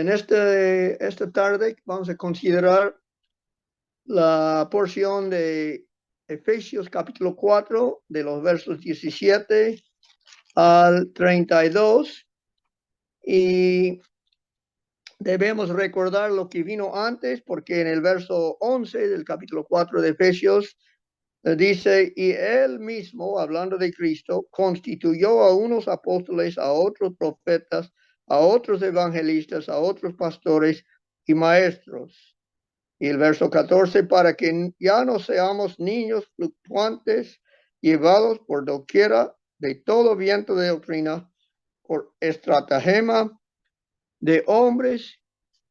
En esta tarde vamos a considerar la porción de Efesios capítulo 4, de los versos 17 al 32. Y debemos recordar lo que vino antes, porque en el verso 11 del capítulo 4 de Efesios dice: y él mismo, hablando de Cristo, constituyó a unos apóstoles, a otros profetas, a otros evangelistas, a otros pastores y maestros. Y el verso 14: para que ya no seamos niños fluctuantes, llevados por doquiera de todo viento de doctrina, por estratagema de hombres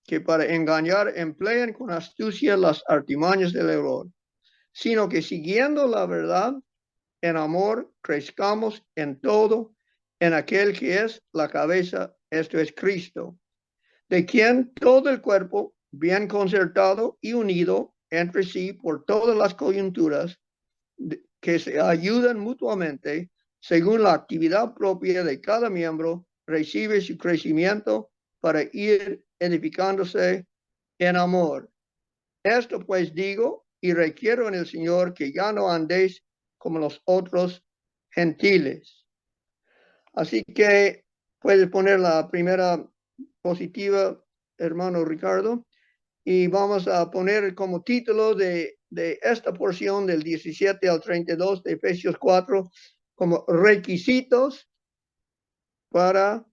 que para engañar emplean con astucia las artimañas del error, sino que siguiendo la verdad, en amor, crezcamos en todo, en aquel que es la cabeza, esto es Cristo, de quien todo el cuerpo, bien concertado y unido entre sí por todas las coyunturas, que se ayudan mutuamente, según la actividad propia de cada miembro, recibe su crecimiento para ir edificándose en amor. Esto pues digo y requiero en el Señor, que ya no andéis como los otros gentiles. Así que puedes poner la primera positiva, hermano Ricardo, y vamos a poner como título de esta porción del 17 al 32 de Efesios 4 como requisitos para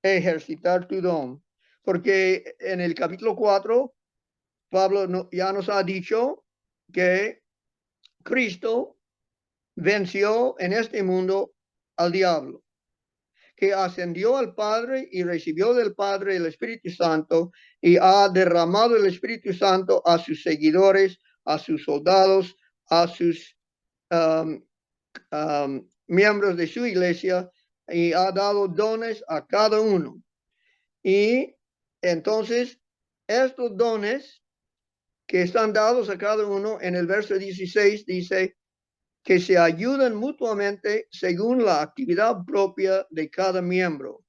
ejercitar tu don. Porque en el capítulo 4 Pablo ya nos ha dicho que Cristo venció en este mundo al diablo, que ascendió al Padre y recibió del Padre el Espíritu Santo, y ha derramado el Espíritu Santo a sus seguidores, a sus soldados, a sus miembros de su iglesia, y ha dado dones a cada uno. Y entonces estos dones que están dados a cada uno, en el verso 16 dice que se ayudan mutuamente según la actividad propia de cada miembro.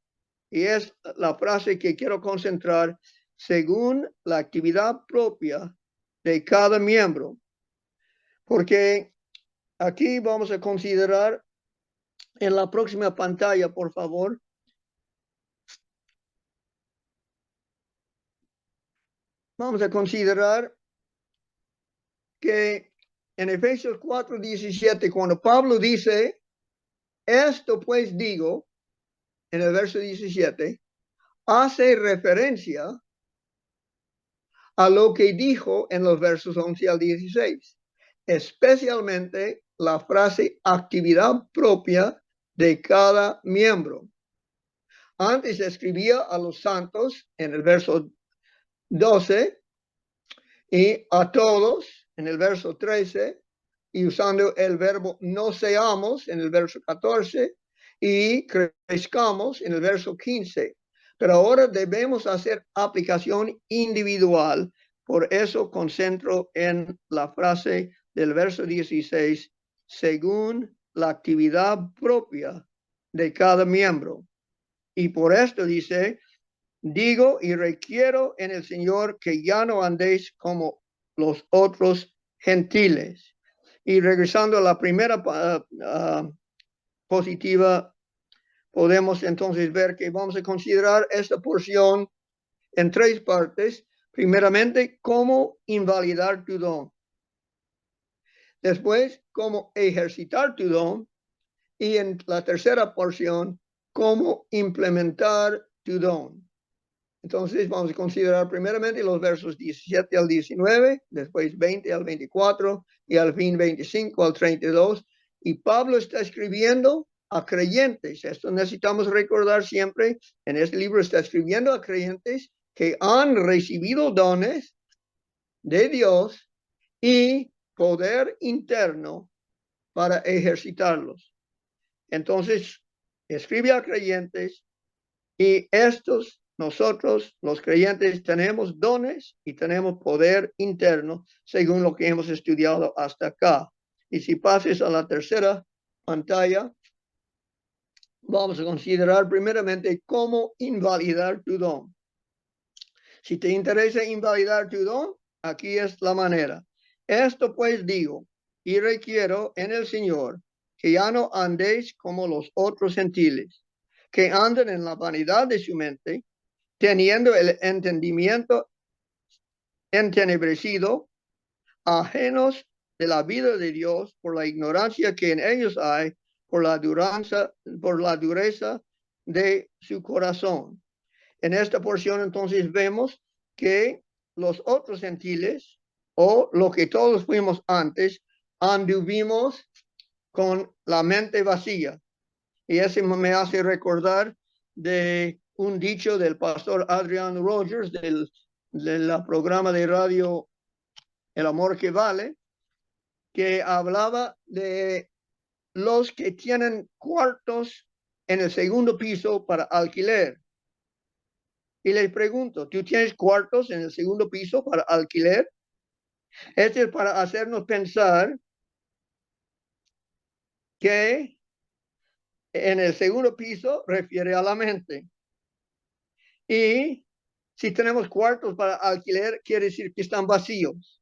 Y es la frase que quiero concentrar: según la actividad propia de cada miembro. Porque aquí vamos a considerar en la próxima pantalla, por favor, vamos a considerar que en Efesios 4:17, cuando Pablo dice: esto pues digo, en el verso 17, hace referencia a lo que dijo en los versos 11 al 16, especialmente la frase actividad propia de cada miembro. Antes escribía a los santos en el verso 12 y a todos en el verso 13, y usando el verbo no seamos en el verso 14 y crezcamos en el verso 15. Pero ahora debemos hacer aplicación individual. Por eso concentro en la frase del verso 16, según la actividad propia de cada miembro. Y por esto dice: digo y requiero en el Señor, que ya no andéis como los otros gentiles. Y regresando a la primera positiva, podemos entonces ver que vamos a considerar esta porción en tres partes. Primeramente, cómo invalidar tu don. Después, cómo ejercitar tu don. Y en la tercera porción, cómo implementar tu don. Entonces vamos a considerar primeramente los versos 17 al 19, después 20 al 24 y al fin 25 al 32. Y Pablo está escribiendo a creyentes. Esto necesitamos recordar siempre. En este libro está escribiendo a creyentes que han recibido dones de Dios y poder interno para ejercitarlos. Entonces, escribe a creyentes, y nosotros, los creyentes, tenemos dones y tenemos poder interno, según lo que hemos estudiado hasta acá. Y si pases a la tercera pantalla, vamos a considerar primeramente cómo invalidar tu don. Si te interesa invalidar tu don, aquí es la manera. Esto pues digo y requiero en el Señor que ya no andéis como los otros gentiles, que andan en la vanidad de su mente, teniendo el entendimiento entenebrecido, ajenos de la vida de Dios por la ignorancia que en ellos hay, por la dureza de su corazón. En esta porción entonces vemos que los otros gentiles, o lo que todos fuimos antes, anduvimos con la mente vacía. Y eso me hace recordar de un dicho del pastor Adrian Rogers del programa de radio El Amor que Vale, que hablaba de los que tienen cuartos en el segundo piso para alquiler. Y les pregunto, ¿tú tienes cuartos en el segundo piso para alquiler? Este es para hacernos pensar que en el segundo piso refiere a la mente. Y si tenemos cuartos para alquiler, quiere decir que están vacíos.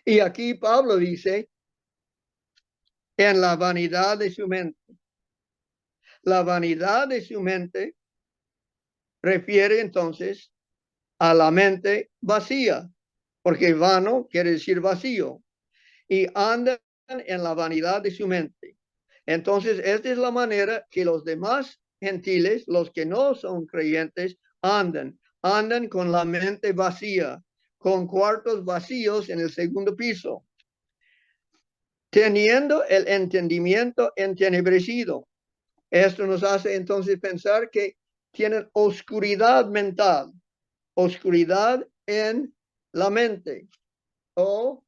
Y aquí Pablo dice, en la vanidad de su mente. La vanidad de su mente refiere entonces a la mente vacía, porque vano quiere decir vacío. Y andan en la vanidad de su mente. Entonces, esta es la manera que los demás gentiles, los que no son creyentes, andan con la mente vacía, con cuartos vacíos en el segundo piso, teniendo el entendimiento entenebrecido. Esto nos hace entonces pensar que tienen oscuridad mental, oscuridad en la mente, o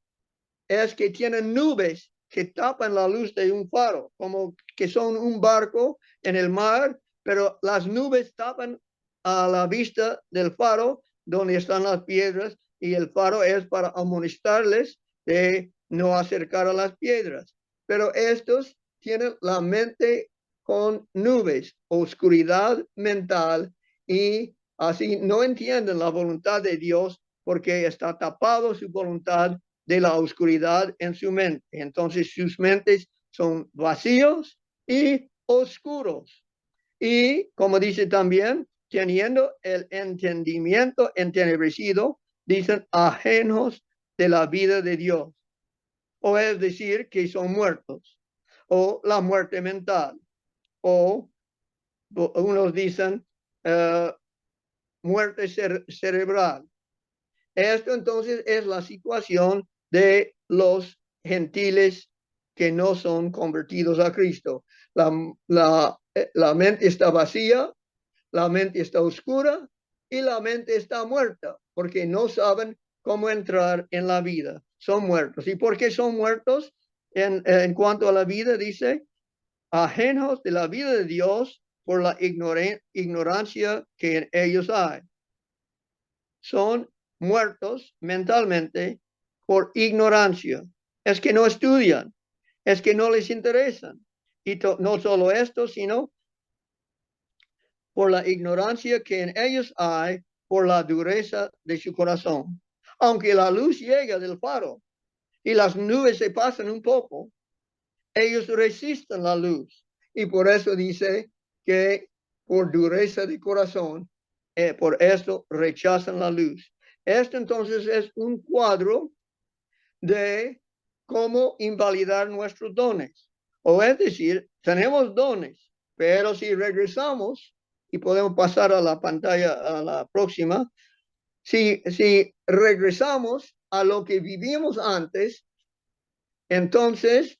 es que tienen nubes que tapan la luz de un faro, como que son un barco en el mar, pero las nubes tapan a la vista del faro donde están las piedras, y el faro es para amonestarles de no acercar a las piedras. Pero estos tienen la mente con nubes, oscuridad mental, y así no entienden la voluntad de Dios porque está tapado su voluntad de la oscuridad en su mente. Entonces sus mentes son vacíos y oscuros. Y como dice también, teniendo el entendimiento entenebrecido, dicen ajenos de la vida de Dios. O es decir, que son muertos. O la muerte mental. O unos dicen muerte cerebral. Esto entonces es la situación de los gentiles que no son convertidos a Cristo. La mente está vacía, la mente está oscura y la mente está muerta porque no saben cómo entrar en la vida. Son muertos. ¿Y por qué son muertos? En cuanto a la vida, dice, ajenos de la vida de Dios por la ignorancia que en ellos hay. Son muertos mentalmente por ignorancia. Es que no estudian, es que no les interesan. Y no solo esto, sino por la ignorancia que en ellos hay, por la dureza de su corazón. Aunque la luz llega del faro y las nubes se pasan un poco, ellos resisten la luz. Y por eso dice que por dureza de corazón, por eso rechazan la luz. Esto entonces es un cuadro de cómo invalidar nuestros dones. O es decir, tenemos dones, pero si regresamos, y podemos pasar a la pantalla a la próxima, si regresamos a lo que vivimos antes, entonces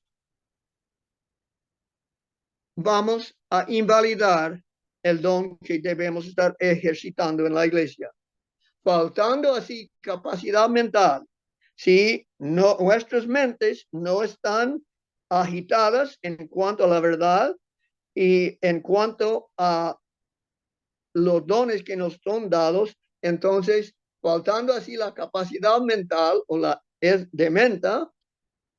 vamos a invalidar el don que debemos estar ejercitando en la iglesia. Faltando así capacidad mental, si no, nuestras mentes no están agitadas en cuanto a la verdad y en cuanto a los dones que nos son dados, entonces, faltando así la capacidad mental o la es de menta,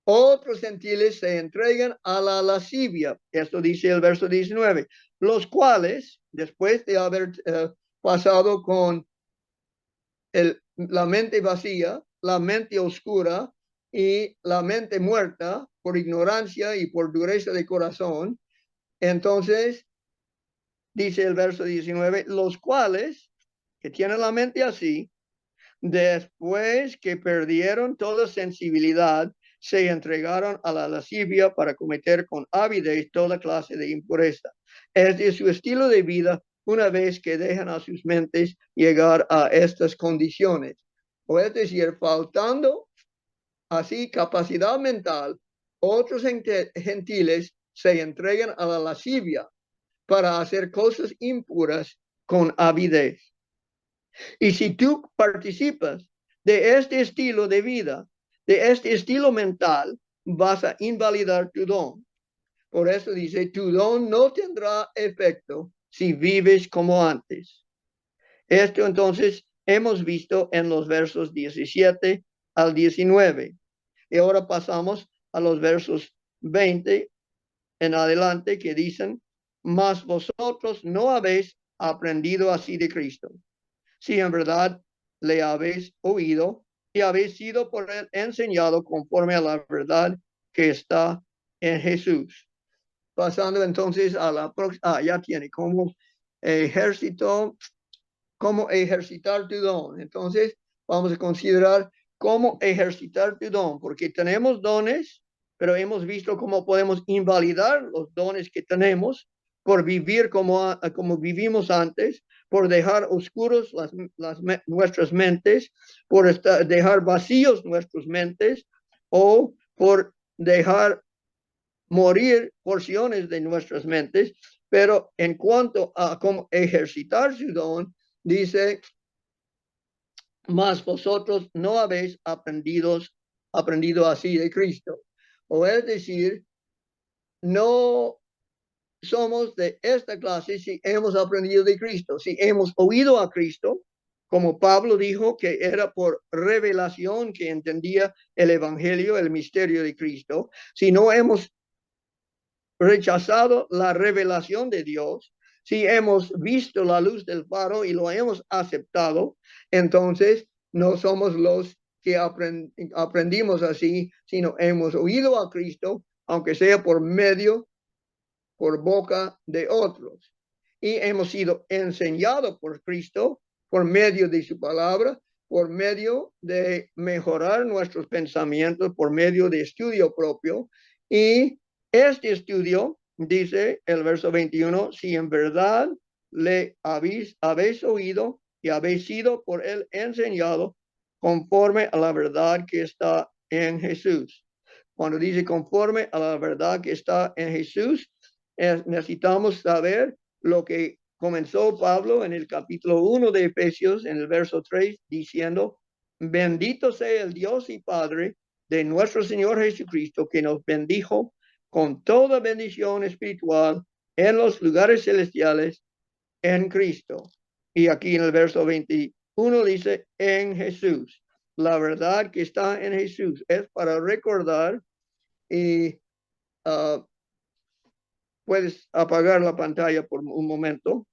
otros gentiles se entregan a la lascivia. Esto dice el verso 19, los cuales, después de haber pasado con la mente vacía, la mente oscura y la mente muerta por ignorancia y por dureza de corazón. Entonces, dice el verso 19, los cuales, que tienen la mente así, después que perdieron toda sensibilidad, se entregaron a la lascivia para cometer con avidez toda clase de impureza. Es de su estilo de vida una vez que dejan a sus mentes llegar a estas condiciones. O es decir, faltando así capacidad mental, otros gentiles se entregan a la lascivia para hacer cosas impuras con avidez. Y si tú participas de este estilo de vida, de este estilo mental, vas a invalidar tu don. Por eso dice, tu don no tendrá efecto si vives como antes. Esto entonces hemos visto en los versos 17 al 19. Y ahora pasamos a los versos 20 en adelante que dicen, mas vosotros no habéis aprendido así de Cristo. Si en verdad le habéis oído y habéis sido por él enseñado conforme a la verdad que está en Jesús. Pasando entonces a la próxima, ya tiene como ejército, cómo ejercitar tu don. Entonces vamos a considerar cómo ejercitar tu don, porque tenemos dones, pero hemos visto cómo podemos invalidar los dones que tenemos por vivir como vivimos antes, por dejar oscuros nuestras mentes, por dejar vacíos nuestras mentes o por dejar morir porciones de nuestras mentes. Pero en cuanto a cómo ejercitar su don, dice, mas vosotros no habéis aprendido así de Cristo. O es decir, no somos de esta clase si hemos aprendido de Cristo, si hemos oído a Cristo, como Pablo dijo que era por revelación que entendía el evangelio, el misterio de Cristo. Si no hemos rechazado la revelación de Dios, si hemos visto la luz del faro y lo hemos aceptado, entonces no somos los que aprendimos así, sino hemos oído a Cristo, aunque sea por boca de otros. Y hemos sido enseñados por Cristo por medio de su palabra, por medio de mejorar nuestros pensamientos, por medio de estudio propio. Y este estudio, dice el verso 21, si en verdad le habéis oído y habéis sido por él enseñado conforme a la verdad que está en Jesús. Cuando dice conforme a la verdad que está en Jesús, necesitamos saber lo que comenzó Pablo en el capítulo 1 de Efesios, en el verso 3, diciendo, bendito sea el Dios y Padre de nuestro Señor Jesucristo, que nos bendijo con toda bendición espiritual en los lugares celestiales en Cristo. Y aquí en el verso 21 dice, en Jesús. La verdad que está en Jesús es para recordar y puedes apagar la pantalla por un momento.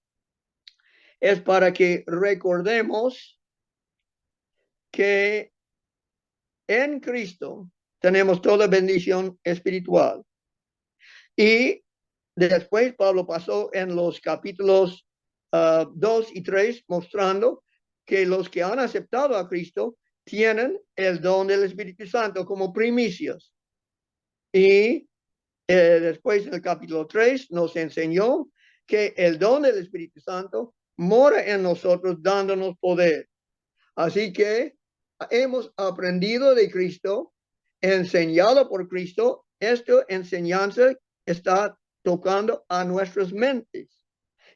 Es para que recordemos que en Cristo tenemos toda bendición espiritual. Y después Pablo pasó en los capítulos 2 y 3 mostrando que los que han aceptado a Cristo tienen el don del Espíritu Santo como primicias. Y después en el capítulo 3 nos enseñó que el don del Espíritu Santo mora en nosotros dándonos poder. Así que hemos aprendido de Cristo, enseñado por Cristo. Esta enseñanza está tocando a nuestras mentes.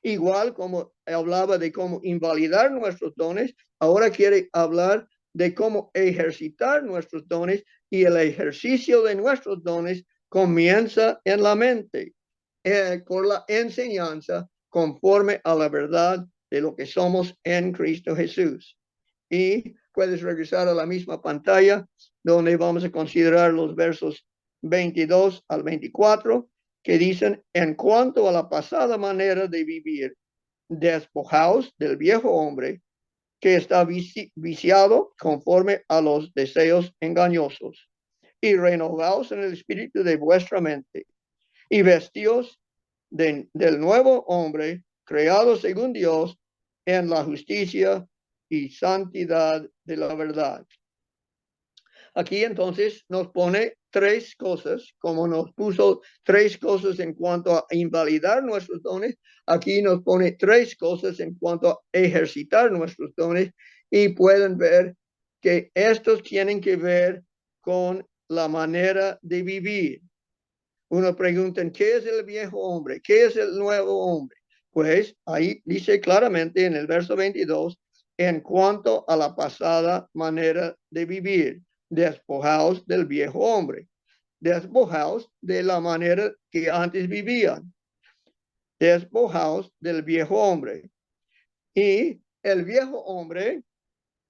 Igual como hablaba de cómo invalidar nuestros dones, ahora quiere hablar de cómo ejercitar nuestros dones, y el ejercicio de nuestros dones comienza en la mente, por la enseñanza conforme a la verdad de lo que somos en Cristo Jesús. Y puedes regresar a la misma pantalla donde vamos a considerar los versos 22 al 24 que dicen, en cuanto a la pasada manera de vivir, despojaos del viejo hombre que está viciado conforme a los deseos engañosos, y renovaos en el espíritu de vuestra mente, y vestíos del nuevo hombre, creado según Dios, en la justicia y santidad de la verdad. Aquí entonces nos pone tres cosas, como nos puso tres cosas en cuanto a invalidar nuestros dones, aquí nos pone tres cosas en cuanto a ejercitar nuestros dones, y pueden ver que estos tienen que ver con la manera de vivir. Uno pregunta, ¿qué es el viejo hombre? ¿Qué es el nuevo hombre? Pues ahí dice claramente en el verso 22, en cuanto a la pasada manera de vivir, despojaos del viejo hombre, despojaos de la manera que antes vivían, despojaos del viejo hombre. Y el viejo hombre,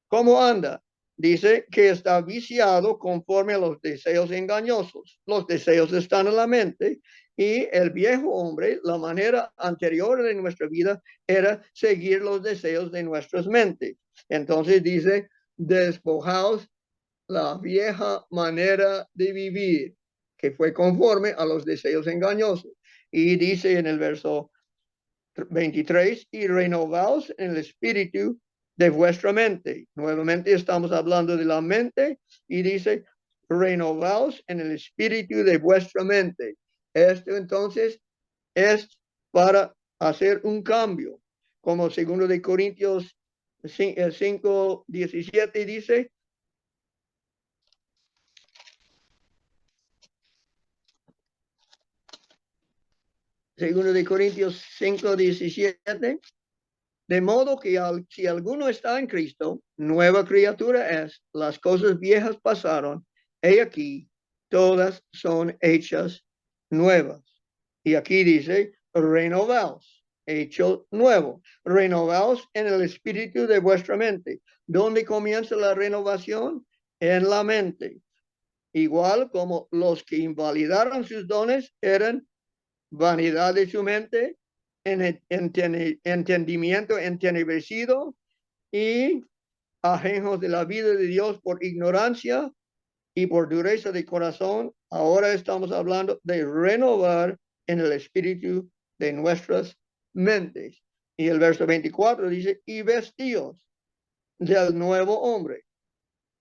¿cómo anda? Dice que está viciado conforme a los deseos engañosos. Los deseos están en la mente, y el viejo hombre, la manera anterior de nuestra vida era seguir los deseos de nuestras mentes. Entonces dice, despojaos la vieja manera de vivir, que fue conforme a los deseos engañosos. Y dice en el verso 23, y renovaos en el espíritu de vuestra mente. Nuevamente estamos hablando de la mente, y dice, renovaos en el espíritu de vuestra mente. Esto entonces es para hacer un cambio, como segundo de Corintios 5:17 dice. Segundo de Corintios 5:17. De modo que si alguno está en Cristo, nueva criatura es, las cosas viejas pasaron, he aquí, todas son hechas nuevas. Y aquí dice, renovaos, hecho nuevo, renovaos en el espíritu de vuestra mente. ¿Dónde comienza la renovación? En la mente. Igual como los que invalidaron sus dones eran vanidad de su mente, en entendimiento entenebrecido y ajenos de la vida de Dios por ignorancia y por dureza de corazón. Ahora estamos hablando de renovar en el espíritu de nuestras mentes. Y el verso 24 dice, y vestíos del nuevo hombre.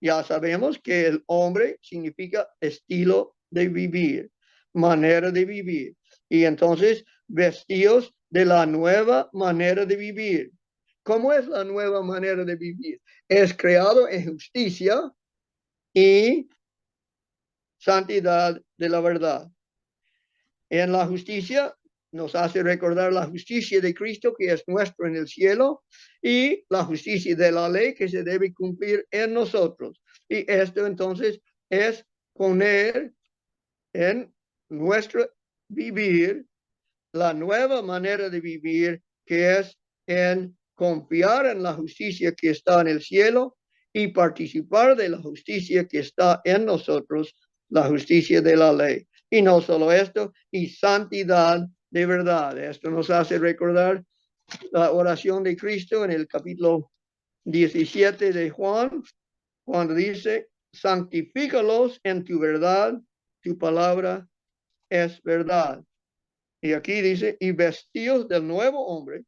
Ya sabemos que el hombre significa estilo de vivir, manera de vivir. Y entonces, vestidos de la nueva manera de vivir. ¿Cómo es la nueva manera de vivir? Es creado en justicia y santidad de la verdad. En la justicia nos hace recordar la justicia de Cristo, que es nuestro en el cielo, y la justicia de la ley que se debe cumplir en nosotros. Y esto entonces es poner en nuestro vivir la nueva manera de vivir, que es en confiar en la justicia que está en el cielo y participar de la justicia que está en nosotros, la justicia de la ley. Y no solo esto, y santidad de verdad. Esto nos hace recordar la oración de Cristo en el capítulo 17 de Juan, cuando dice, santifícalos en tu verdad, tu palabra es verdad. Y aquí dice, y vestidos del nuevo hombre,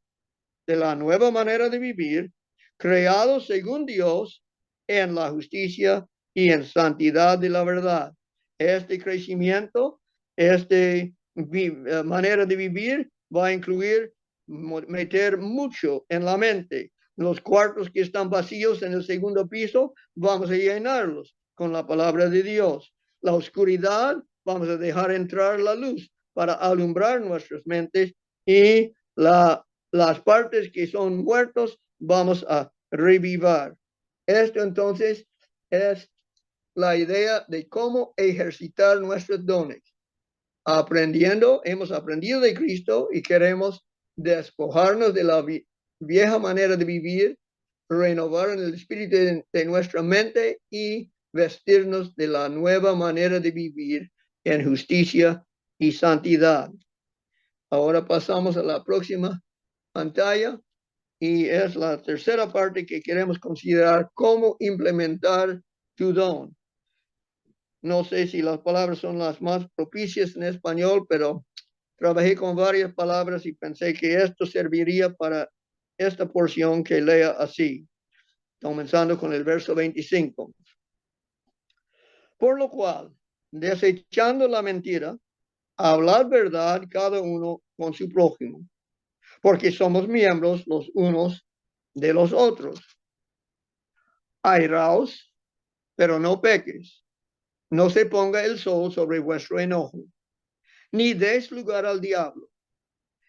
de la nueva manera de vivir, creados según Dios en la justicia y en santidad de la verdad. Este crecimiento, esta manera de vivir va a incluir meter mucho en la mente. Los cuartos que están vacíos en el segundo piso, vamos a llenarlos con la palabra de Dios. La oscuridad, vamos a dejar entrar la luz para alumbrar nuestras mentes, y las partes que son muertos vamos a revivir. Esto entonces es la idea de cómo ejercitar nuestros dones. Hemos aprendido de Cristo y queremos despojarnos de la vieja manera de vivir, renovar en el espíritu de nuestra mente y vestirnos de la nueva manera de vivir en justicia y santidad. Ahora pasamos a la próxima pantalla. y es la tercera parte que queremos considerar: cómo implementar tu don. No sé si las palabras son las más propicias en español, pero trabajé con varias palabras y pensé que esto serviría para esta porción que lea así, comenzando con el verso 25. Por lo cual, desechando la mentira, hablad verdad cada uno con su prójimo, porque somos miembros los unos de los otros. Airaos, pero no peques. No se ponga el sol sobre vuestro enojo, ni des lugar al diablo.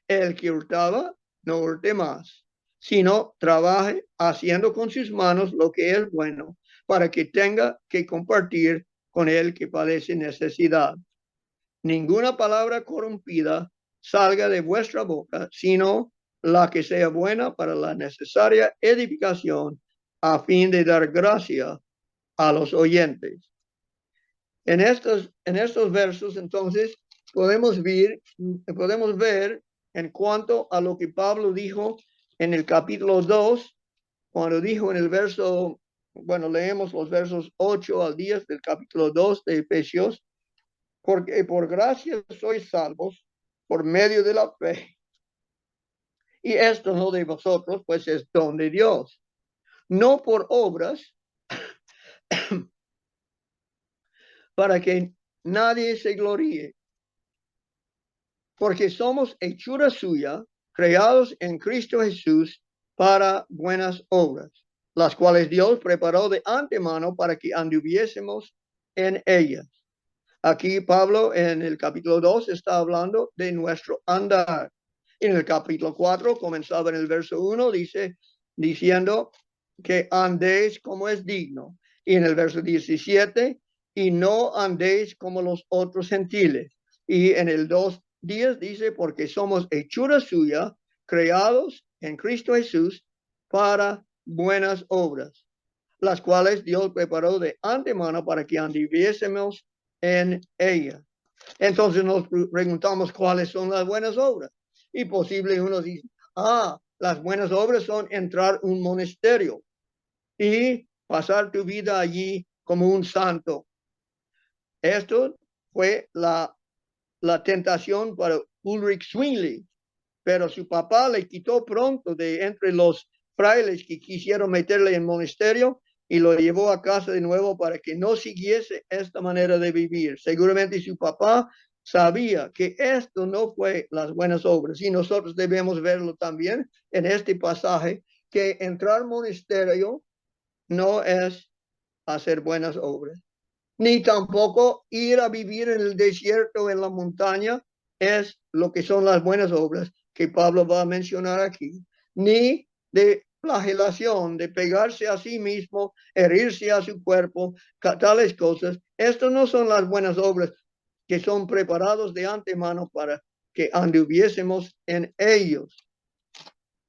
El que hurtaba, no hurte más, sino trabaje haciendo con sus manos lo que es bueno, para que tenga que compartir con el que padece necesidad. Ninguna palabra corrompida salga de vuestra boca, sino la que sea buena para la necesaria edificación, a fin de dar gracia a los oyentes. En estos versos, entonces, podemos ver en cuanto a lo que Pablo dijo en el capítulo 2, cuando dijo en el verso, bueno, leemos los versos 8 al 10 del capítulo 2 de Efesios: porque por gracia sois salvos por medio de la fe. Y esto no de vosotros, pues es don de Dios, no por obras, para que nadie se gloríe, porque somos hechura suya, creados en Cristo Jesús para buenas obras, las cuales Dios preparó de antemano para que anduviésemos en ellas. Aquí Pablo en el capítulo 2 está hablando de nuestro andar. En el capítulo 4 comenzaba en el verso 1, diciendo que andéis como es digno. Y en el verso 17, y no andéis como los otros gentiles. Y en el 2:10 dice: porque somos hechura suya, creados en Cristo Jesús para buenas obras, las cuales Dios preparó de antemano para que anduviésemos en ella. Entonces nos preguntamos cuáles son las buenas obras. Y posible uno dice: las buenas obras son entrar a un monasterio y pasar tu vida allí como un santo. Esto fue la tentación para Ulrich Zwingli, pero su papá le quitó pronto de entre los frailes que quisieron meterle en monasterio y lo llevó a casa de nuevo para que no siguiese esta manera de vivir. Seguramente su papá sabía que esto no fue las buenas obras, y nosotros debemos verlo también en este pasaje, que entrar al monasterio no es hacer buenas obras, ni tampoco ir a vivir en el desierto, en la montaña, es lo que son las buenas obras que Pablo va a mencionar aquí, ni de flagelación, de pegarse a sí mismo, herirse a su cuerpo, tales cosas. Estas no son las buenas obras que son preparados de antemano para que anduviésemos en ellos.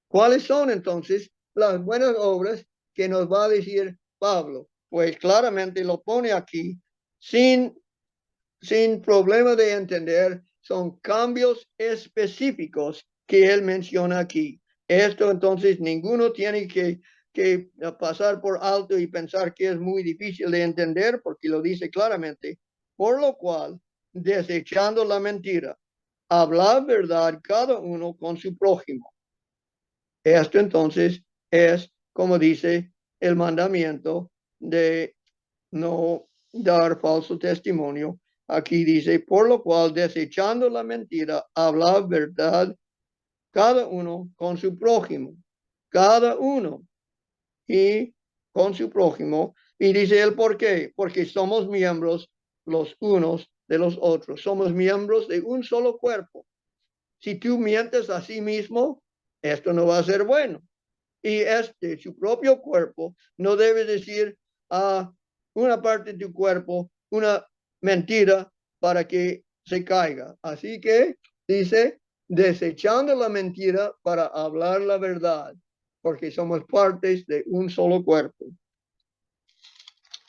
¿Cuáles son entonces las buenas obras que nos va a decir Pablo? Pues claramente lo pone aquí, sin problema de entender. Son cambios específicos que él menciona aquí. Esto entonces ninguno tiene que pasar por alto y pensar que es muy difícil de entender, porque lo dice claramente. Por lo cual, desechando la mentira, hablar verdad cada uno con su prójimo. Esto entonces es, como dice el mandamiento de no dar falso testimonio. Aquí dice: por lo cual, desechando la mentira, habla verdad cada uno con su prójimo, cada uno y con su prójimo. Y dice el por qué: porque somos miembros los unos de los otros, somos miembros de un solo cuerpo. Si tú mientes a sí mismo, esto no va a ser bueno. Y su propio cuerpo, no debe decir a una parte de tu cuerpo una mentira para que se caiga. Así que dice: desechando la mentira para hablar la verdad, porque somos partes de un solo cuerpo.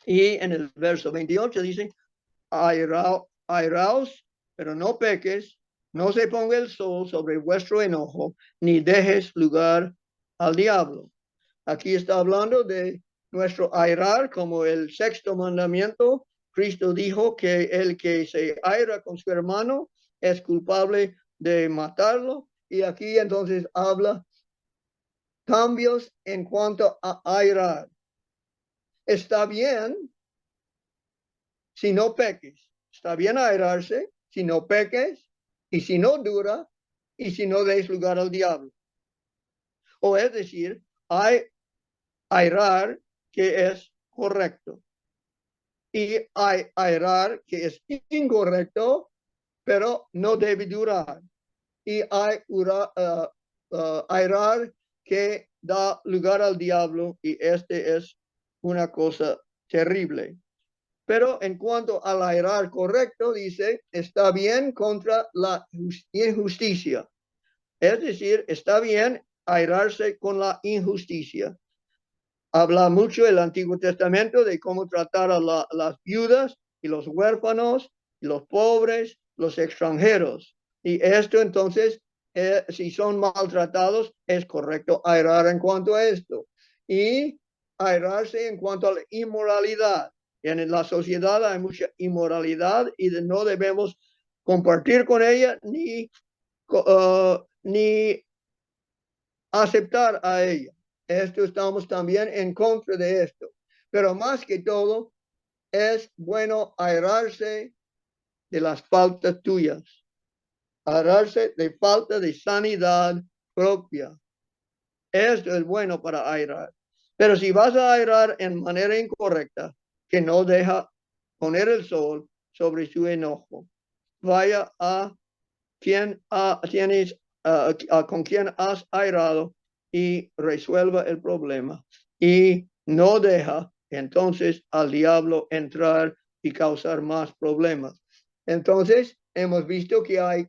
Y en el verso 28 dice: airaos, pero no peques, no se ponga el sol sobre vuestro enojo, ni dejes lugar al diablo. Aquí está hablando de nuestro airar como el sexto mandamiento. Cristo dijo que el que se aira con su hermano es culpable de matarlo. Y aquí entonces habla cambios en cuanto a airar. Está bien si no peques. Está bien airarse si no peques y si no dura y si no des lugar al diablo. O es decir, hay airar que es correcto y hay airar que es incorrecto, pero no debe durar. Y hay airar que da lugar al diablo y este es una cosa terrible. Pero en cuanto al airar correcto, dice, está bien contra la injusticia. Es decir, está bien airarse con la injusticia. Habla mucho el Antiguo Testamento de cómo tratar a las viudas y los huérfanos, y los pobres, los extranjeros. Y esto entonces, si son maltratados, es correcto airar en cuanto a esto. Y airarse en cuanto a la inmoralidad. En la sociedad hay mucha inmoralidad y no debemos compartir con ella ni aceptar a ella. Esto estamos también en contra de esto. Pero más que todo, es bueno airarse de las faltas tuyas, airarse de falta de sanidad propia. Esto es bueno para airar. Pero si vas a airar en manera incorrecta, que no deja poner el sol sobre su enojo, vaya a con quien has airado y resuelva el problema y no deja entonces al diablo entrar y causar más problemas. Entonces hemos visto que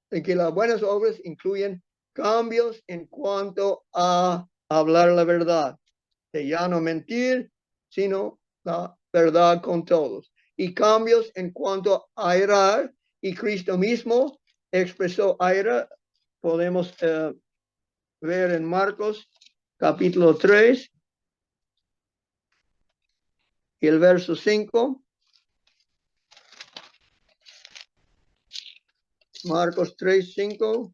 las buenas obras incluyen cambios en cuanto a hablar la verdad, de ya no mentir, sino la verdad con todos. Y cambios en cuanto a airar, y Cristo mismo expresó aira. Podemos ver en Marcos capítulo 3 y el verso 5. Marcos 3, 5,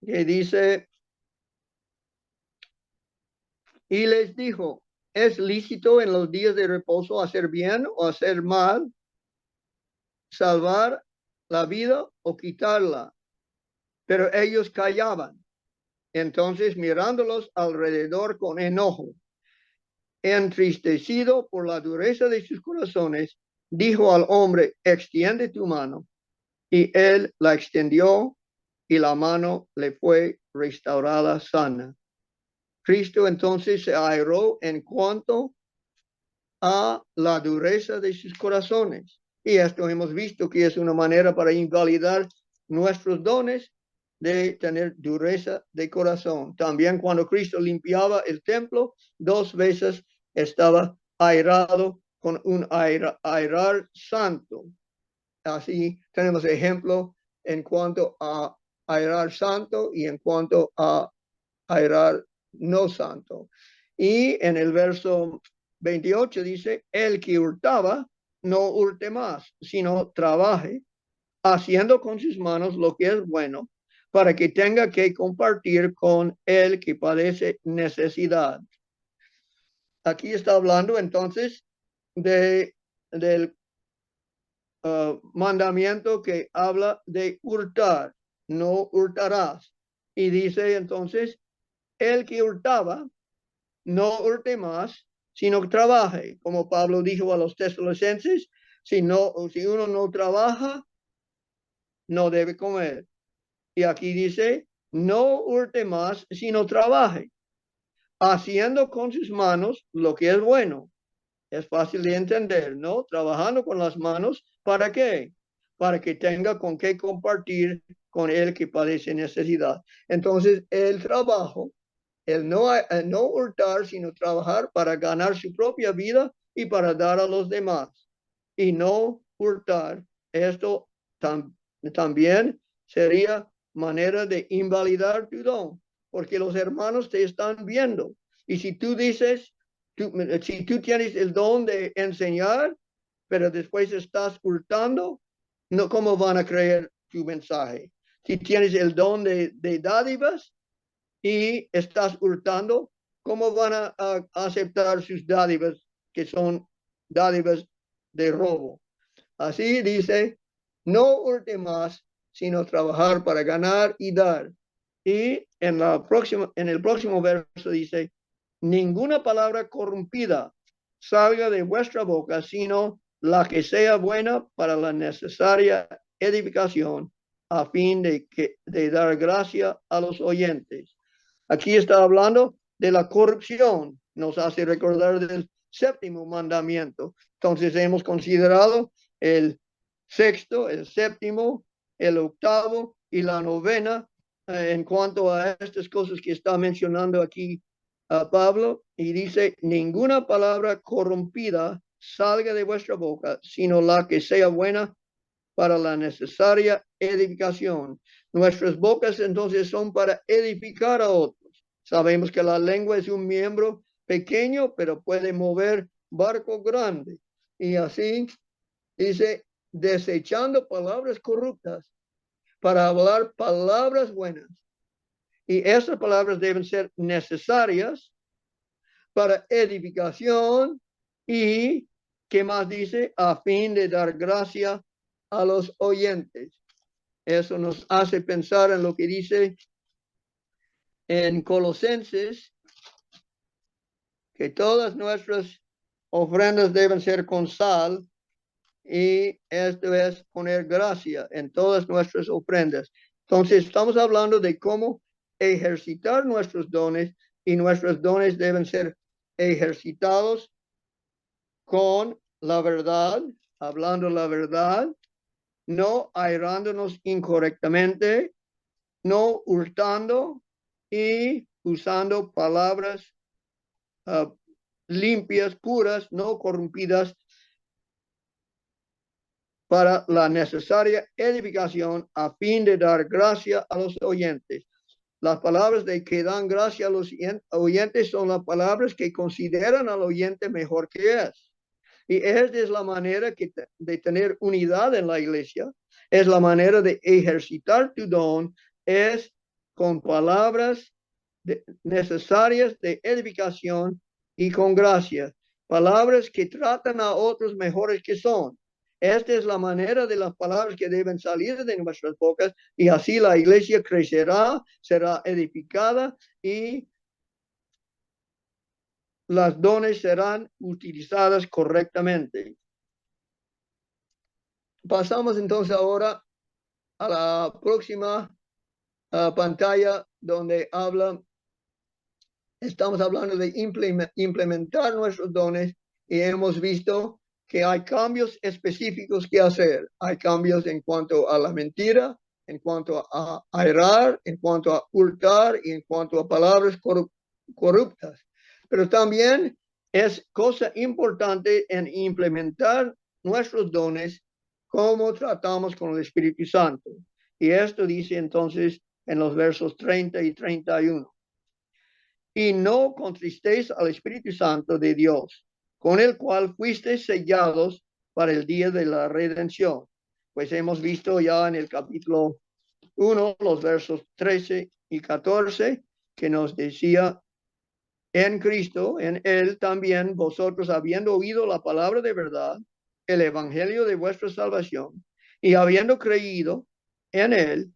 que dice, y les dijo, ¿es lícito en los días de reposo hacer bien o hacer mal, salvar la vida o quitarla? Pero ellos callaban. Entonces, mirándolos alrededor con enojo, entristecido por la dureza de sus corazones, dijo al hombre, extiende tu mano. Y él la extendió y la mano le fue restaurada sana. Cristo entonces se airó en cuanto a la dureza de sus corazones. Y esto hemos visto que es una manera para invalidar nuestros dones de tener dureza de corazón. También cuando Cristo limpiaba el templo, 2 veces estaba airado con un airar santo. Así tenemos ejemplo en cuanto a airar santo y en cuanto a airar no santo. Y en el verso 28 dice, el que hurtaba, no hurte más, sino trabaje, haciendo con sus manos lo que es bueno, para que tenga que compartir con el que padece necesidad. Aquí está hablando entonces del mandamiento que habla de hurtar, no hurtarás. Y dice entonces, el que hurtaba, no hurte más, sino trabaje. Como Pablo dijo a los tesalonicenses, si uno no trabaja, no debe comer. Y aquí dice, no hurte más, sino trabaje, haciendo con sus manos lo que es bueno. Es fácil de entender, ¿no? Trabajando con las manos, ¿para qué? Para que tenga con qué compartir con el que padece necesidad. Entonces, el trabajo, el no hurtar, sino trabajar para ganar su propia vida y para dar a los demás. Y no hurtar, esto también sería manera de invalidar tu don. porque los hermanos te están viendo. Y si tú dices, si tú tienes el don de enseñar, pero después estás hurtando, no, ¿cómo van a creer tu mensaje? Si tienes el don de dádivas y estás hurtando, ¿cómo van a aceptar sus dádivas, que son dádivas de robo? Así dice, no hurte más, sino trabajar para ganar y dar. Y en el próximo verso dice, ninguna palabra corrompida salga de vuestra boca, sino la que sea buena para la necesaria edificación, a fin de dar gracia a los oyentes. Aquí está hablando de la corrupción. Nos hace recordar del séptimo mandamiento. Entonces hemos considerado el sexto, el séptimo, el octavo y la novena en cuanto a estas cosas que está mencionando aquí Pablo, y dice, ninguna palabra corrompida salga de vuestra boca, sino la que sea buena para la necesaria edificación. Nuestras bocas entonces son para edificar a otros. Sabemos que la lengua es un miembro pequeño, pero puede mover barco grande. Y así dice, desechando palabras corruptas para hablar palabras buenas. Y esas palabras deben ser necesarias para edificación y, ¿qué más dice? A fin de dar gracia a los oyentes. Eso nos hace pensar en lo que dice en Colosenses, que todas nuestras ofrendas deben ser con sal, y esto es poner gracia en todas nuestras ofrendas. Entonces, estamos hablando de cómo ejercitar nuestros dones, y nuestros dones deben ser ejercitados con la verdad, hablando la verdad, no airándonos incorrectamente, no hurtando y usando palabras limpias, puras, no corrompidas, para la necesaria edificación a fin de dar gracia a los oyentes. Las palabras de que dan gracia a los oyentes son las palabras que consideran al oyente mejor que es. Y esta es la manera de tener unidad en la iglesia, es la manera de ejercitar tu don, es con palabras necesarias de edificación y con gracia, palabras que tratan a otros mejores que son. Esta es la manera de las palabras que deben salir de nuestras bocas, y así la iglesia crecerá, será edificada y las dones serán utilizadas correctamente. Pasamos entonces ahora a la próxima pantalla, donde estamos hablando de implementar nuestros dones, y hemos visto que hay cambios específicos que hacer. Hay cambios en cuanto a la mentira, en cuanto a airar, en cuanto a hurtar y en cuanto a palabras corruptas. Pero también es cosa importante en implementar nuestros dones, cómo tratamos con el Espíritu Santo. Y esto dice entonces en los versos 30 y 31. Y no contristéis al Espíritu Santo de Dios, con el cual fuisteis sellados para el día de la redención. Pues hemos visto ya en el capítulo 1, los versos 13 y 14, que nos decía, en Cristo, en Él también vosotros, habiendo oído la palabra de verdad, el evangelio de vuestra salvación, y habiendo creído en Él,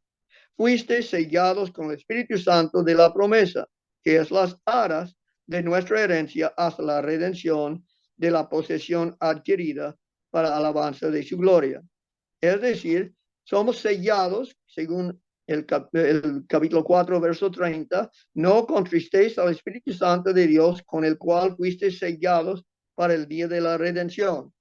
fuisteis sellados con el Espíritu Santo de la promesa, que es las aras de nuestra herencia hasta la redención de la posesión adquirida para alabanza de su gloria. Es decir, somos sellados, según el capítulo 4, verso 30, no contristéis al Espíritu Santo de Dios, con el cual fuisteis sellados para el día de la redención.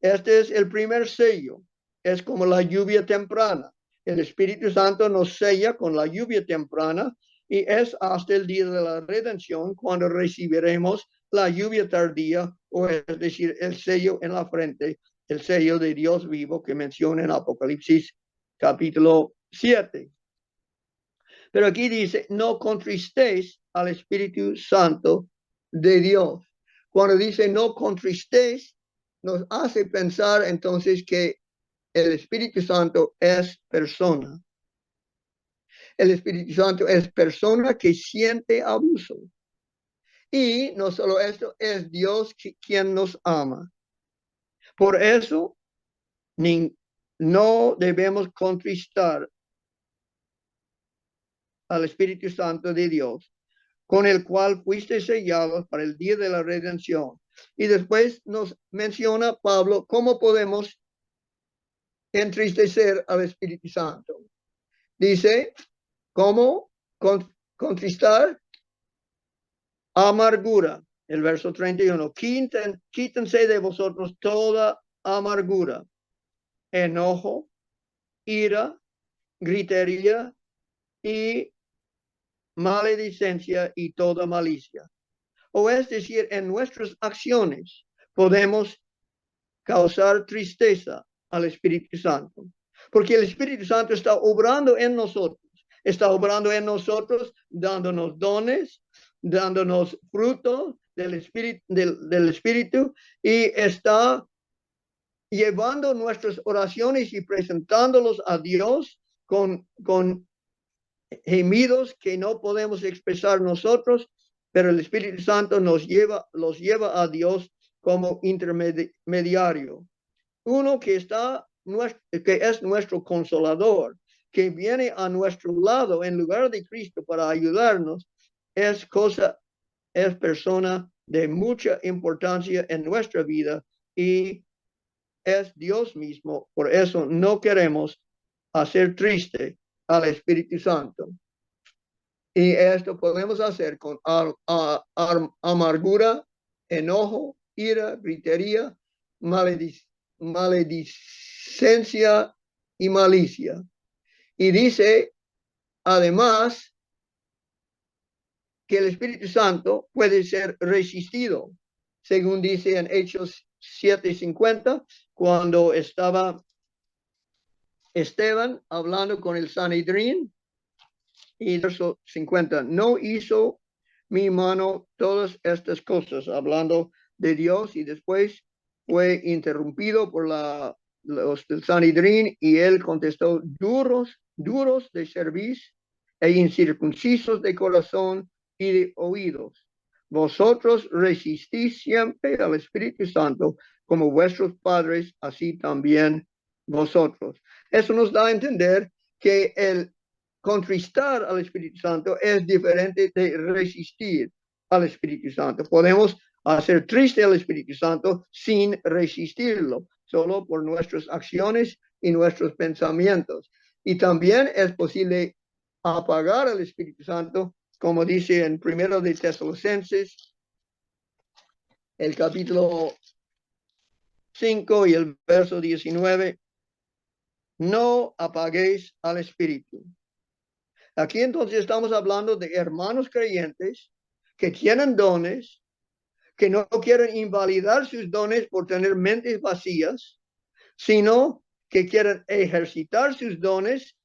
Este es el primer sello, es como la lluvia temprana. El Espíritu Santo nos sella con la lluvia temprana, y es hasta el día de la redención cuando recibiremos la lluvia tardía, o es decir, el sello en la frente, el sello de Dios vivo que menciona en Apocalipsis capítulo 7. Pero aquí dice, no contristéis al Espíritu Santo de Dios. Cuando dice no contristéis, nos hace pensar entonces que el Espíritu Santo es persona. El Espíritu Santo es persona que siente abuso. Y no solo esto, es Dios quien nos ama. Por eso, no debemos contristar al Espíritu Santo de Dios, con el cual fuiste sellados para el día de la redención. Y después nos menciona Pablo cómo podemos entristecer al Espíritu Santo. Dice, ¿cómo contristar? Amargura. El verso 31. Quítense de vosotros toda amargura, enojo, ira, gritería y maledicencia y toda malicia. O es decir, en nuestras acciones podemos causar tristeza al Espíritu Santo, porque el Espíritu Santo está obrando en nosotros, dándonos dones, dándonos fruto del Espíritu, y está llevando nuestras oraciones y presentándolos a Dios con gemidos que no podemos expresar nosotros, pero el Espíritu Santo los lleva a Dios como intermediario. Uno que es nuestro consolador, que viene a nuestro lado en lugar de Cristo para ayudarnos, es persona de mucha importancia en nuestra vida y es Dios mismo. Por eso no queremos hacer triste al Espíritu Santo. Y esto podemos hacer con amargura, enojo, ira, gritería, maledicencia y malicia. Y dice, además, que el Espíritu Santo puede ser resistido, según dice en Hechos 7:50, cuando estaba Esteban hablando con el Sanedrín. Y verso 50, no hizo mi mano todas estas cosas, hablando de Dios, y después fue interrumpido por los del Sanedrín, y él contestó, duros de cerviz e incircuncisos de corazón y de oídos. Vosotros resistís siempre al Espíritu Santo, como vuestros padres, así también vosotros. Eso nos da a entender que el contristar al Espíritu Santo es diferente de resistir al Espíritu Santo. Podemos hacer triste al Espíritu Santo sin resistirlo, solo por nuestras acciones y nuestros pensamientos. Y también es posible apagar al Espíritu Santo, como dice en 1 de Tesalonicenses, el capítulo 5 y el verso 19. No apaguéis al Espíritu. Aquí entonces estamos hablando de hermanos creyentes que tienen dones, que no quieren invalidar sus dones por tener mentes vacías, sino que quieren ejercitar sus dones,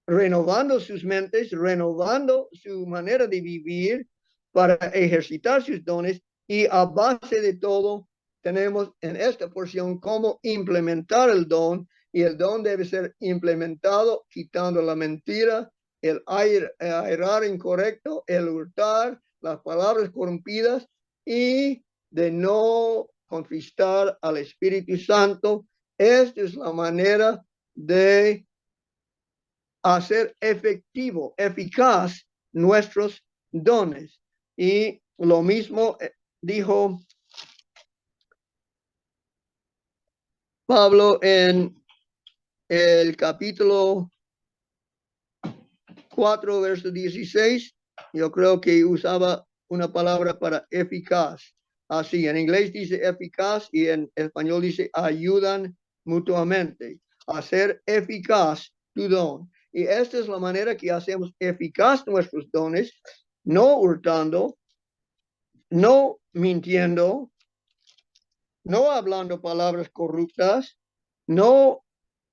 renovando sus mentes, renovando su manera de vivir para ejercitar sus dones, y a base de todo tenemos en esta porción cómo implementar el don, y el don debe ser implementado quitando la mentira, el airar incorrecto, el hurtar, las palabras corrompidas, y de no contristar al Espíritu Santo. Esta es la manera de hacer eficaz nuestros dones. Y lo mismo dijo Pablo en el capítulo 4, verso 16. Yo creo que usaba una palabra para eficaz. Así, en inglés dice eficaz y en español dice ayudan mutuamente. Hacer eficaz tu don. Y esta es la manera que hacemos eficaz nuestros dones, no hurtando, no mintiendo, no hablando palabras corruptas, no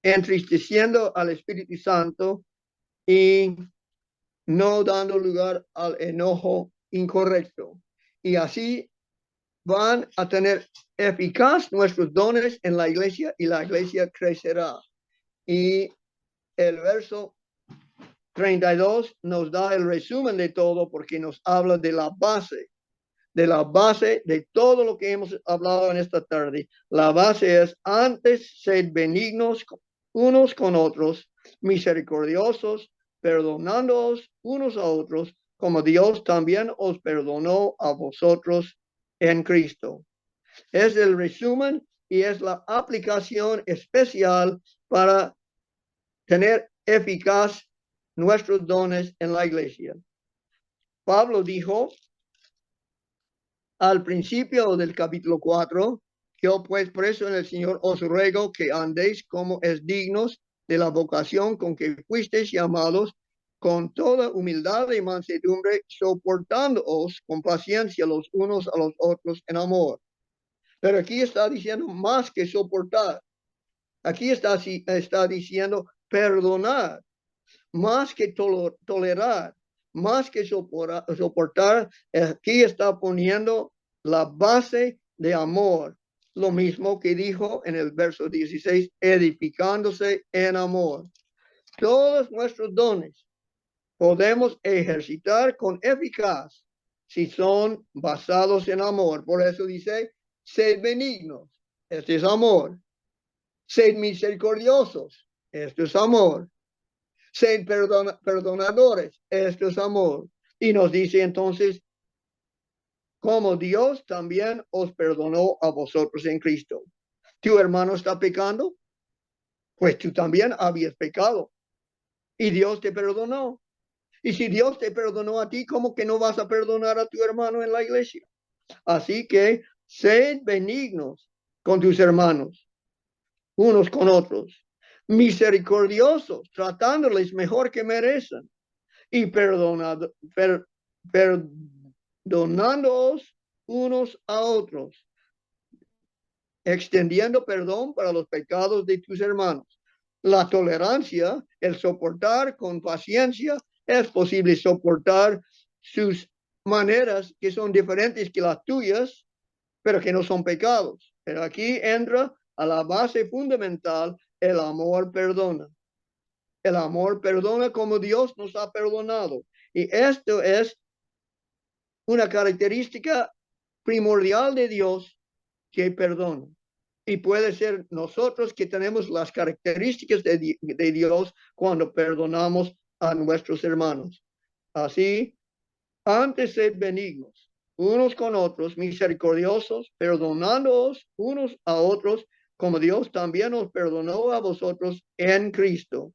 entristeciendo al Espíritu Santo, y no dando lugar al enojo incorrecto. Y así van a tener eficaz nuestros dones en la iglesia y la iglesia crecerá. Y el verso 32 nos da el resumen de todo porque nos habla de la base de todo lo que hemos hablado en esta tarde. La base es: antes sed benignos unos con otros, misericordiosos, perdonándoos unos a otros, como Dios también os perdonó a vosotros en Cristo. Es el resumen y es la aplicación especial para tener eficaz nuestros dones en la iglesia. Pablo dijo al principio del capítulo 4, yo pues preso en el Señor os ruego que andéis como es dignos de la vocación con que fuisteis llamados, con toda humildad y mansedumbre, soportándoos con paciencia los unos a los otros en amor. Pero aquí está diciendo más que soportar. Aquí está diciendo perdonar, más que tolerar, más que soportar. Aquí está poniendo la base de amor. Lo mismo que dijo en el verso 16, edificándose en amor. Todos nuestros dones podemos ejercitar con eficaz si son basados en amor. Por eso dice, sed benignos. Este es amor. Sed misericordiosos. Esto es amor. Sed perdonadores. Esto es amor. Y nos dice entonces, como Dios también os perdonó a vosotros en Cristo. ¿Tu hermano está pecando? Pues tú también habías pecado. Y Dios te perdonó. Y si Dios te perdonó a ti, ¿cómo que no vas a perdonar a tu hermano en la iglesia? Así que sed benignos con tus hermanos, unos con otros, misericordiosos, tratándoles mejor que merecen, y perdonándoos unos a otros, extendiendo perdón para los pecados de tus hermanos. La tolerancia, el soportar con paciencia, es posible soportar sus maneras que son diferentes que las tuyas, pero que no son pecados. Pero aquí entra a la base fundamental: el amor perdona. El amor perdona como Dios nos ha perdonado. Y esto es una característica primordial de Dios, que perdona. Y puede ser nosotros que tenemos las características de Dios cuando perdonamos a nuestros hermanos. Así, antes sed benignos unos con otros, misericordiosos, perdonándoos unos a otros, como Dios también os perdonó a vosotros en Cristo.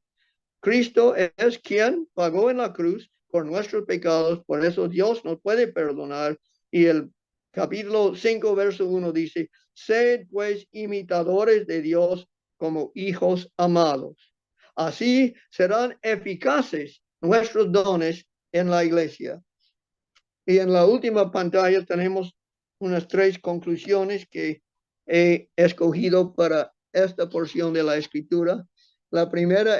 Cristo es quien pagó en la cruz por nuestros pecados, por eso Dios nos puede perdonar. Y el capítulo 5, verso 1 dice, sed pues imitadores de Dios como hijos amados. Así serán eficaces nuestros dones en la iglesia. Y en la última pantalla tenemos unas 3 conclusiones que he escogido para esta porción de la escritura. La primera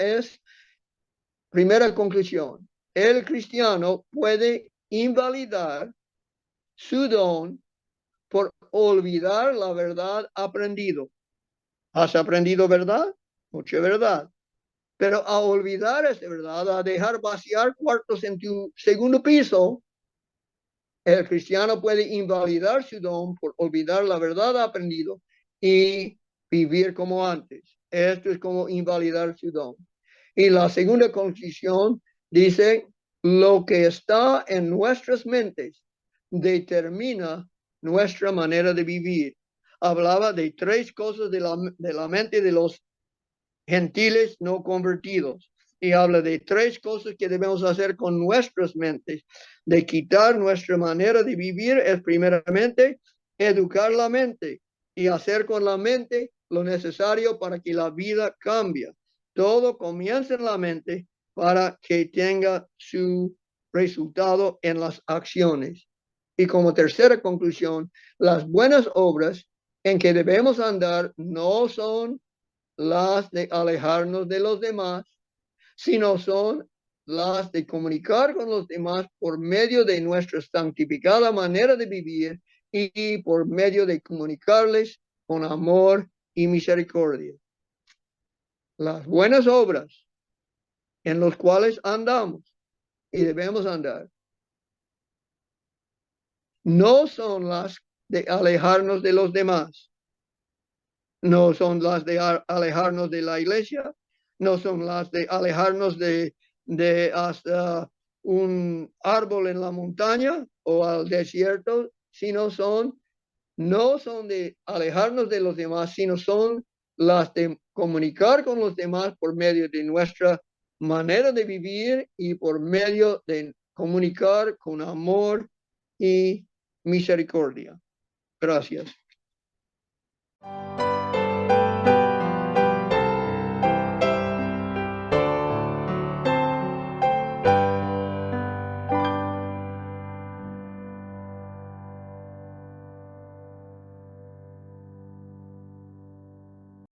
conclusión: el cristiano puede invalidar su don por olvidar la verdad aprendido. ¿Has aprendido verdad? Mucha verdad. Pero a olvidar esa verdad, a dejar vaciar cuartos en tu segundo piso, el cristiano puede invalidar su don por olvidar la verdad aprendido y vivir como antes. Esto es como invalidar su don. Y la segunda conclusión dice, lo que está en nuestras mentes determina nuestra manera de vivir. Hablaba de 3 cosas de la mente de los gentiles no convertidos. Y habla de 3 cosas que debemos hacer con nuestras mentes. De quitar nuestra manera de vivir es primeramente educar la mente y hacer con la mente lo necesario para que la vida cambie. Todo comienza en la mente para que tenga su resultado en las acciones. Y como tercera conclusión, las buenas obras en que debemos andar no son las de alejarnos de los demás, sino son las de comunicar con los demás por medio de nuestra santificada manera de vivir y por medio de comunicarles con amor y misericordia. Las buenas obras en las cuales andamos y debemos andar no son las de alejarnos de los demás, no son las de alejarnos de la iglesia, no son las de alejarnos de hasta un árbol en la montaña o al desierto, sino no son de alejarnos de los demás, sino son las de comunicar con los demás por medio de nuestra manera de vivir y por medio de comunicar con amor y misericordia. Gracias.